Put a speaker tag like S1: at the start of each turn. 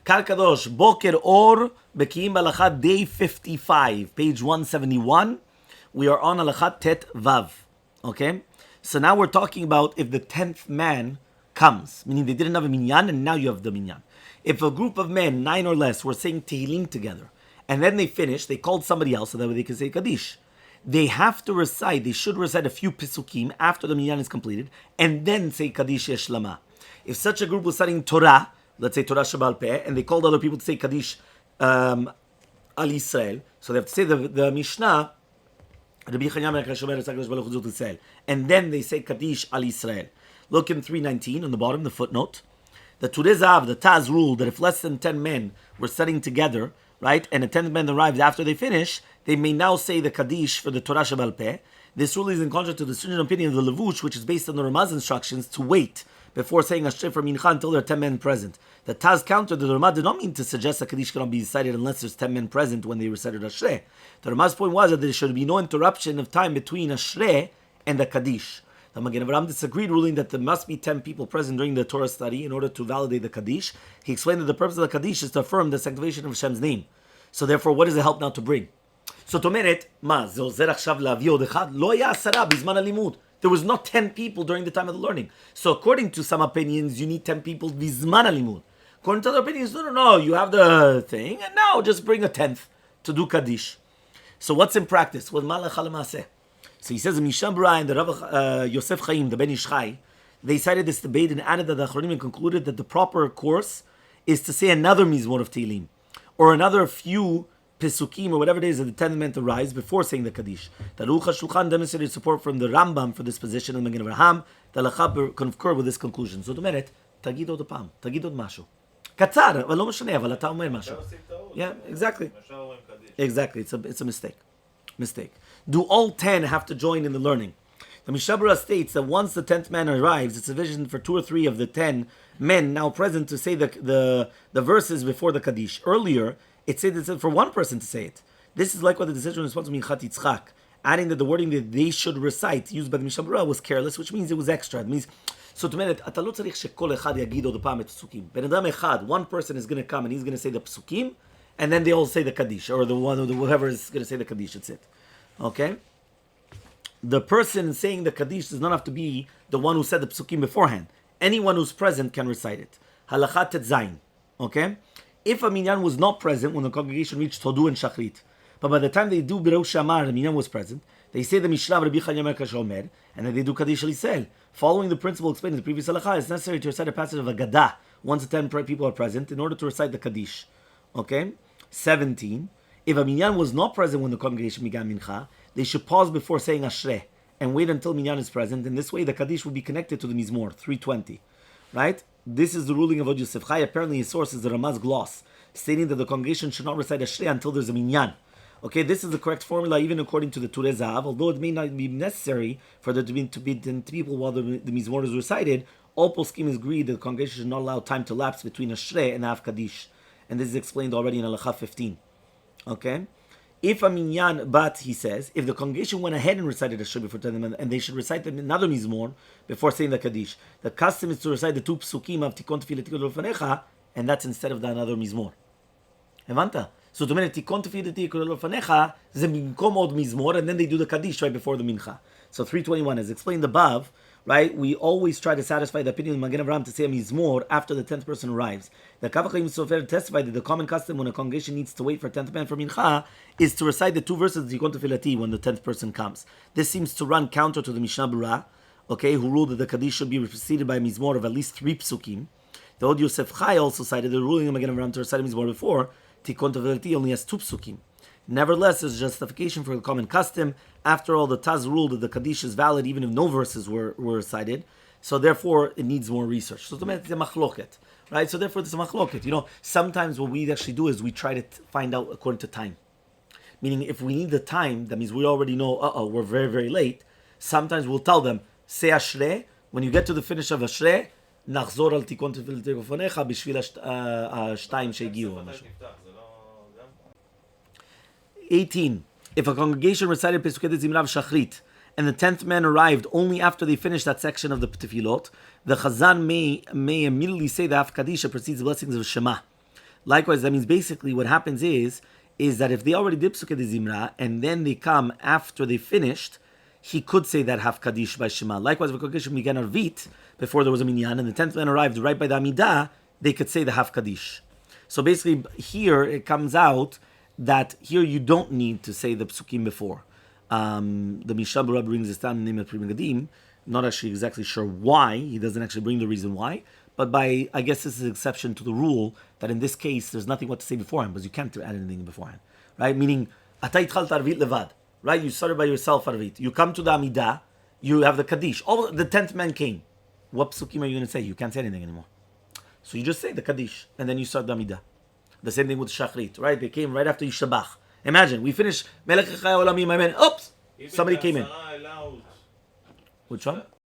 S1: Kal Kadosh, Boker Or, Bekiim Bahalacha, day 55, page 171. We are on Halachat Tet Vav. Okay? So now we're talking about if the 10th man comes, meaning they didn't have a minyan and now you have the minyan. If a group of men, 9 or less, were saying Tehillim together, and then they finished, they called somebody else so that way they could say Kaddish. They have to recite, they should recite a few Pesukim after the minyan is completed, and then say Kaddish Yeshlama. If such a group was studying Torah, let's say Torah Shabal Peh, and they called other people to say Kaddish Al Yisrael, so they have to say the Mishnah, and then they say Kaddish Al Yisrael. Look in 319 on the bottom, the footnote. The Turezav, the Taz ruled that if less than 10 men were studying together, right, and a 10th man arrives after they finish, they may now say the Kaddish for the Torah Shabal Peh. This rule is in contrast to the stringent opinion of the Levush, which is based on the Ramah's instructions to wait before saying Ashrei for Mincha until there are 10 men present. The Taz countered that the Ramah did not mean to suggest that Kaddish cannot be recited unless there's 10 men present when they recited Ashrei. The Ramah's point was that there should be no interruption of time between Ashrei and the Kaddish. The Magen Avraham disagreed, ruling that there must be 10 people present during the Torah study in order to validate the Kaddish. He explained that the purpose of the Kaddish is to affirm the sanctification of Hashem's name. So therefore, what does it help now to bring? So Tomeret, there was not 10 people during the time of the learning. So according to some opinions, you need 10 people bizman alimud. According to other opinions, no, you have the thing, and now just bring a 10th to do Kaddish. So what's in practice? What Malacha L'Maaseh? So he says in Mishabra and the Rabbi Yosef Chaim, the Ben Ish Chai, they cited this debate and added that the Achronim concluded that the proper course is to say another Mizmor of Tehillim, or another few Pesukim or whatever it is that the 10th man to rise before saying the Kaddish. The Aruch HaShulchan demonstrated support from the Rambam for this position in the Magen Avraham. The Halakha concur with this conclusion. So Domeret, תגיד עוד פעם, תגיד עוד משהו. קצר, אבל לא משנה, אבל אתה אומר משהו. Yeah, exactly. Exactly, it's a mistake. Do all 10 have to join in the learning? The Mishabura states that once the 10th man arrives, it's sufficient for 2 or 3 of the 10 men now present to say the verses before the Kaddish. Earlier, it said for one person to say it. This is like what the decision was supposed to be in Chat Yitzchak, adding that the wording that they should recite used by the Mishabura was careless, which means it was extra. It means, so to mean, אתה לא צריך שכל אחד יגיד עוד פעם את הפסוקים. בן אדם אחד, one person is going to come and he's going to say the psukim, and then they all say the Kaddish, or the one, or whoever is going to say the Kaddish, that's it. Okay? The person saying the Kaddish does not have to be the one who said the psukim beforehand. Anyone who's present can recite it. Halakha Tet Zayin. Okay? If a minyan was not present when the congregation reached Todu and Shachrit, but by the time they do Birosh Shamar, the minyan was present, they say the Mishnah Rabbi Omer, and then they do Kaddish Al Yisrael. Following the principle explained in the previous halakha, it's necessary to recite a passage of Agadah once the 10 people are present in order to recite the Kaddish. Okay? 17. If a minyan was not present when the congregation began Mincha, they should pause before saying Ashrei and wait until minyan is present. In this way, the Kaddish will be connected to the Mizmor, 320. Right? This is the ruling of Yosef Chai. Apparently, his source is the Ramah's gloss, stating that the congregation should not recite Ashrei until there's a minyan. Okay, this is the correct formula, even according to the Turei Zahav. Although it may not be necessary for there to be 10 people while the Mizmor is recited, all poskim agree that the congregation should not allow time to lapse between Ashrei and Av Kaddish. And this is explained already in Halakha 15. Okay? If a minyan, but he says, if the congregation went ahead and recited Ashrei before telling them, and they should recite another Mizmor before saying the Kaddish, the custom is to recite the 2 psukim of Tikon Tefillah Tikon Lefanecha, and that's instead of the another Mizmor. Evanta? So to mean Tikon Tefillah Tikon Lefanecha, ze bimkom od Mizmor, and then they do the Kaddish right before the Mincha. So 321, as explained above, right, we always try to satisfy the opinion of Magen Avraham to say a Mizmor after the 10th person arrives. The Kaf HaChaim Sofer testified that the common custom when a congregation needs to wait for 10th man for Mincha is to recite the 2 verses of Tikon Tefillati when the 10th person comes. This seems to run counter to the Mishnah Berurah, okay, who ruled that the Kaddish should be preceded by a Mizmor of at least 3 psukim. The Od Yosef Chai also cited the ruling of Magen Avraham to recite a Mizmor before Tikon Tefillati only has 2 psukim. Nevertheless, there's justification for the common custom. After all, the Taz ruled that the Kaddish is valid even if no verses were recited. So therefore, it needs more research. So it's a machloket, right? So therefore, it's a machloket. You know, sometimes what we actually do is we try to find out according to time. Meaning, if we need the time, that means we already know, we're very, very late. Sometimes we'll tell them, say Ashrei. When you get to the finish of Ashrei, nachzor al tikon tefillah tegofonecha bishvil השתיים שהגיעו. 18. If a congregation recited Pesukei Zimrav Shachrit and the 10th man arrived only after they finished that section of the tefillot, the Chazan may immediately say the Av Kaddish precedes the blessings of Shema. Likewise, that means basically what happens is that if they already did Psukei de Zimra and then they come after they finished, he could say that half Kaddish by Shema. Likewise, before there was a minyan and the 10th man arrived right by the Amidah, they could say the half Kaddish. So basically, here it comes out that here you don't need to say the Psukim before. The Mishnah Berurah brings this down in the name of Pri Megadim. Not actually exactly sure why. He doesn't actually bring the reason why. But I guess this is an exception to the rule that in this case, there's nothing what to say beforehand, because you can't add anything beforehand. Right? Meaning, Atay Tchal Tarvit Levad. Right? You started by yourself, Arvit. You come to the Amidah, you have the Kaddish. All the 10th man came. What psukim are you going to say? You can't say anything anymore. So you just say the Kaddish, and then you start the Amidah. The same thing with Shachrit, right? They came right after Yishabach. Imagine, we finished Melech Chai Olamim, oops! Somebody came in. Which one?